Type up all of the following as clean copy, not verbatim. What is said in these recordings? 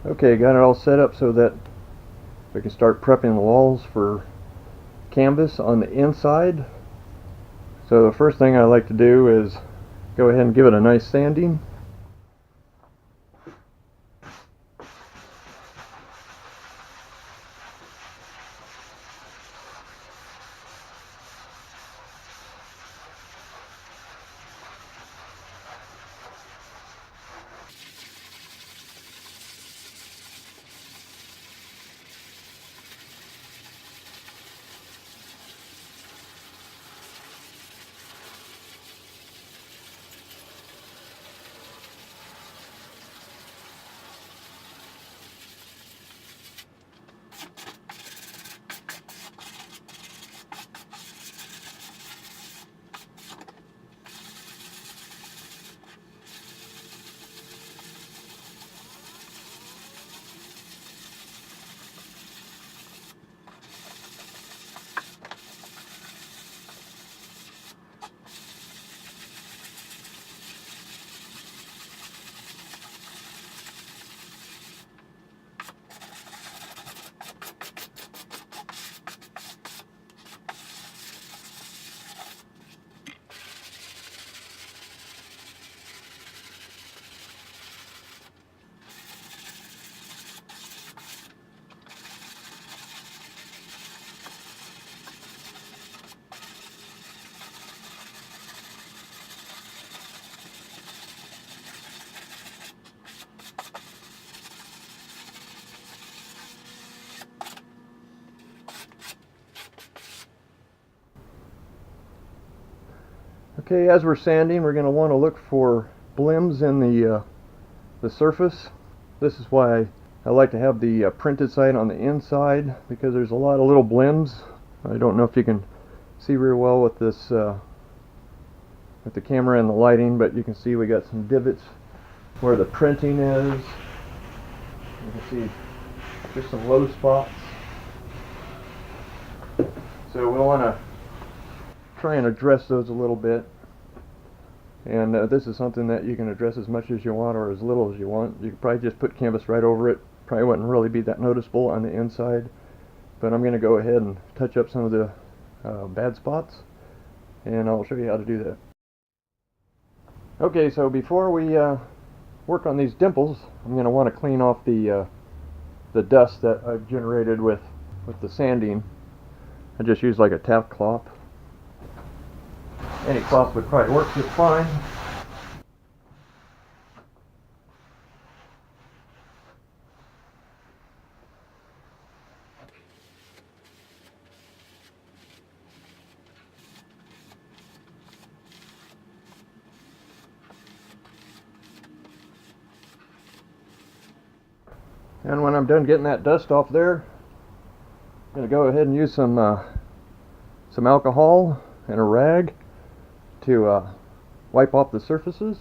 Okay, got it all set up so that we can start prepping the walls for canvas on the inside. So the first thing I like to do is go ahead and give it a nice sanding. Okay, as we're sanding, we're going to want to look for blims in the surface. This is why I like to have the printed side on the inside, because there's a lot of little blims. I don't know if you can see very well with this with the camera and the lighting, but you can see we got some divots where the printing is. You can see just some low spots. So we'll want to try and address those a little bit. And this is something that you can address as much as you want or as little as you want. You could probably just put canvas right over it. Probably wouldn't really be that noticeable on the inside. But I'm going to go ahead and touch up some of the bad spots, and I'll show you how to do that. Okay, so before we work on these dimples, I'm going to want to clean off the dust that I've generated with the sanding. I just use like a tap cloth. Any cloth would probably work just fine. And when I'm done getting that dust off there, I'm going to go ahead and use some alcohol and a rag to wipe off the surfaces.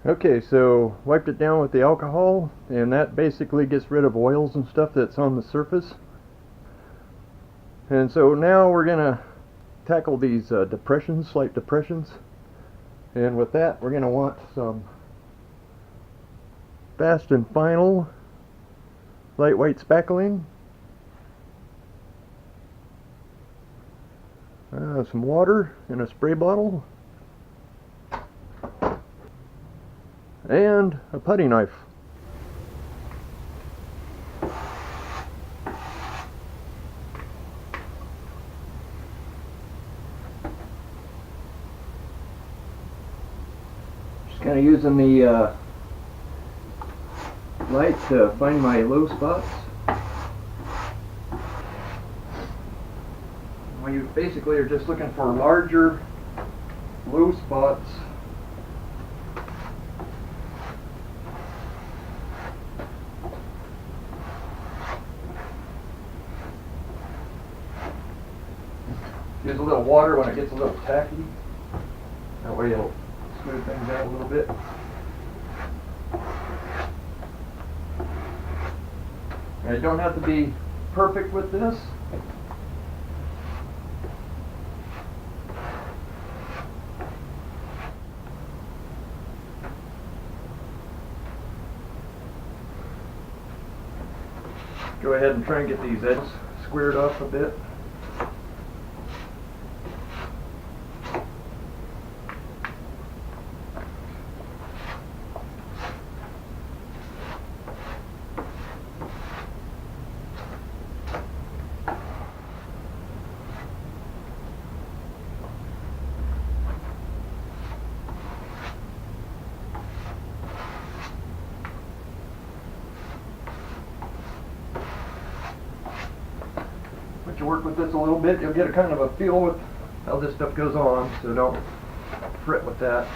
Okay, so wiped it down with the alcohol, and that basically gets rid of oils and stuff that's on the surface. And so now we're going to tackle these depressions, slight depressions. And with that, we're going to want some fast and final lightweight spackling, some water in a spray bottle, and a putty knife. Just kind of using the light to find my low spots. you basically are just looking for larger, low spots. Use a little water when it gets a little tacky. That way it'll smooth things out a little bit. Now, you don't have to be perfect with this. Go ahead and try and get these edges squared up a bit. Once you work with this a little bit, you'll get a kind of a feel with how this stuff goes on, so don't fret with that.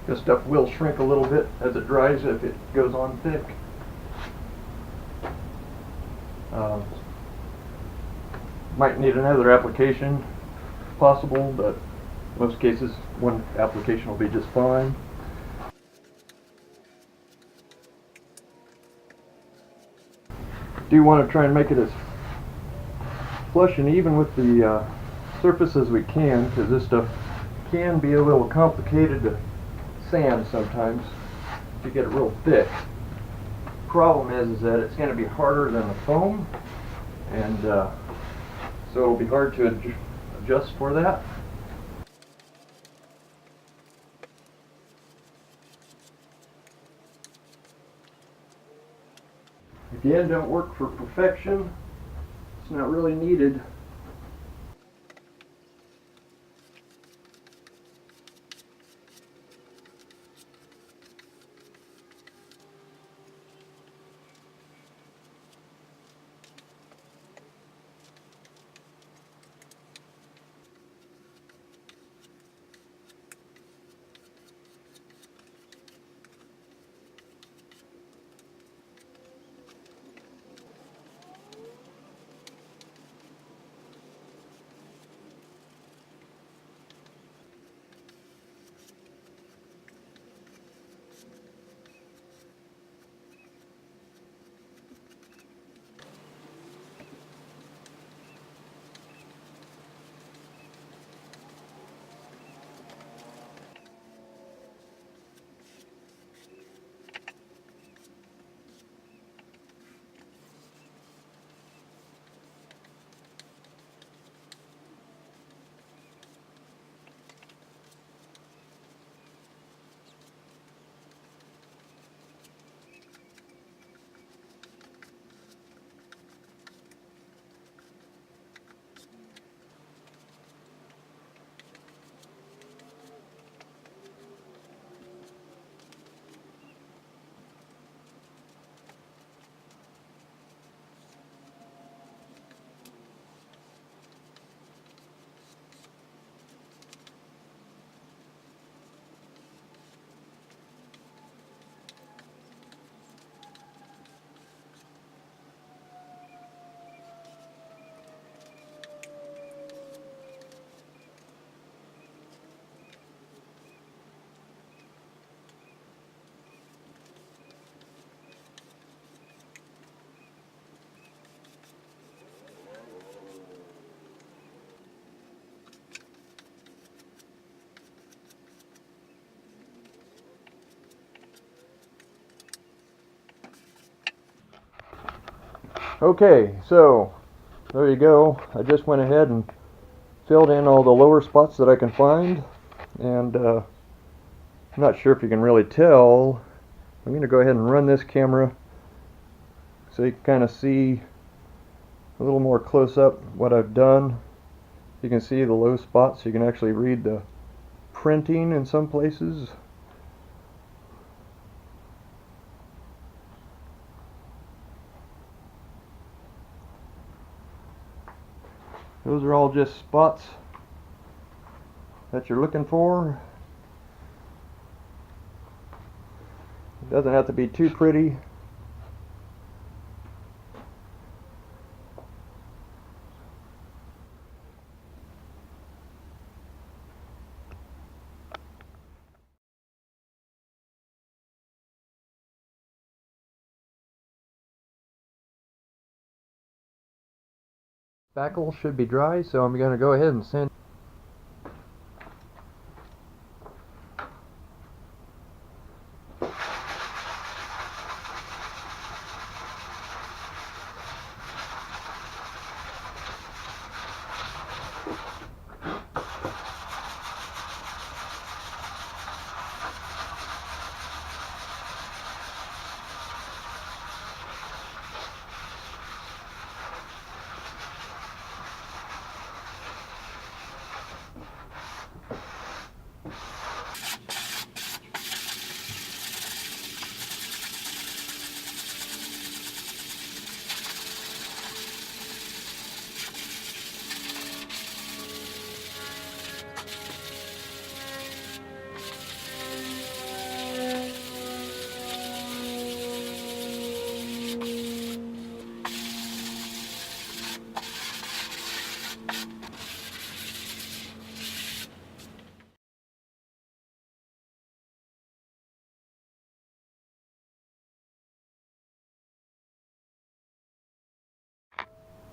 This stuff will shrink a little bit as it dries if it goes on thick. Might need another application, possible, but in most cases one application will be just fine. Do want to try and make it as flush and even with the surface as we can, because this stuff can be a little complicated to sand sometimes if you get it real thick. Problem is that it's going to be harder than the foam, and so it'll be hard to adjust for that. If the end don't work for perfection, it's not really needed. Okay, so there you go. I just went ahead and filled in all the lower spots that I can find, and I'm not sure if you can really tell. I'm going to go ahead and run this camera so you can kind of see a little more close up what I've done. You can see the low spots. You can actually read the printing in some places. Those are all just spots that you're looking for. It doesn't have to be too pretty. Spackle should be dry, so I'm going to go ahead and sand.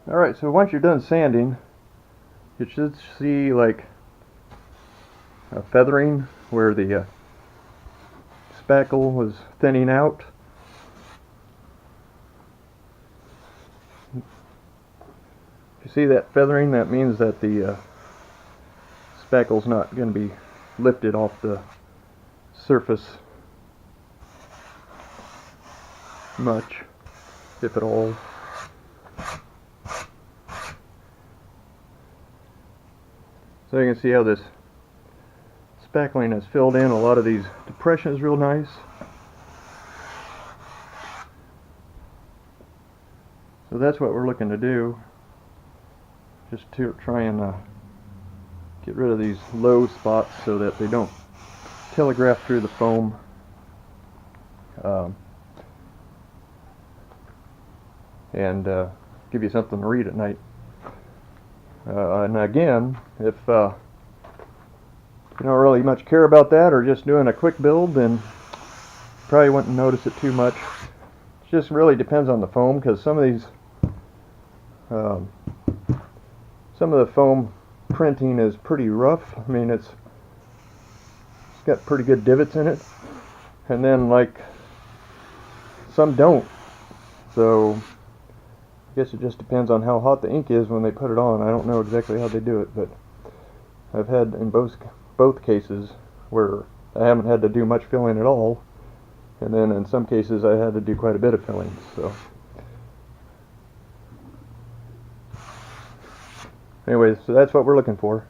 Alright, so once you're done sanding, you should see like a feathering where the spackle was thinning out. If you see that feathering, that means that the spackle's not going to be lifted off the surface much, if at all. So you can see how this spackling has filled in a lot of these depressions real nice. So that's what we're looking to do, just to try and get rid of these low spots so that they don't telegraph through the foam. And give you something to read at night. And again, if you don't really much care about that, or just doing a quick build, then probably wouldn't notice it too much. It just really depends on the foam, because some of these, some of the foam printing is pretty rough. I mean, it's got pretty good divots in it, and then like some don't. So I guess it just depends on how hot the ink is when they put it on. I don't know exactly how they do it, but I've had in both cases where I haven't had to do much filling at all, and then in some cases I had to do quite a bit of filling. So anyway, so that's what we're looking for.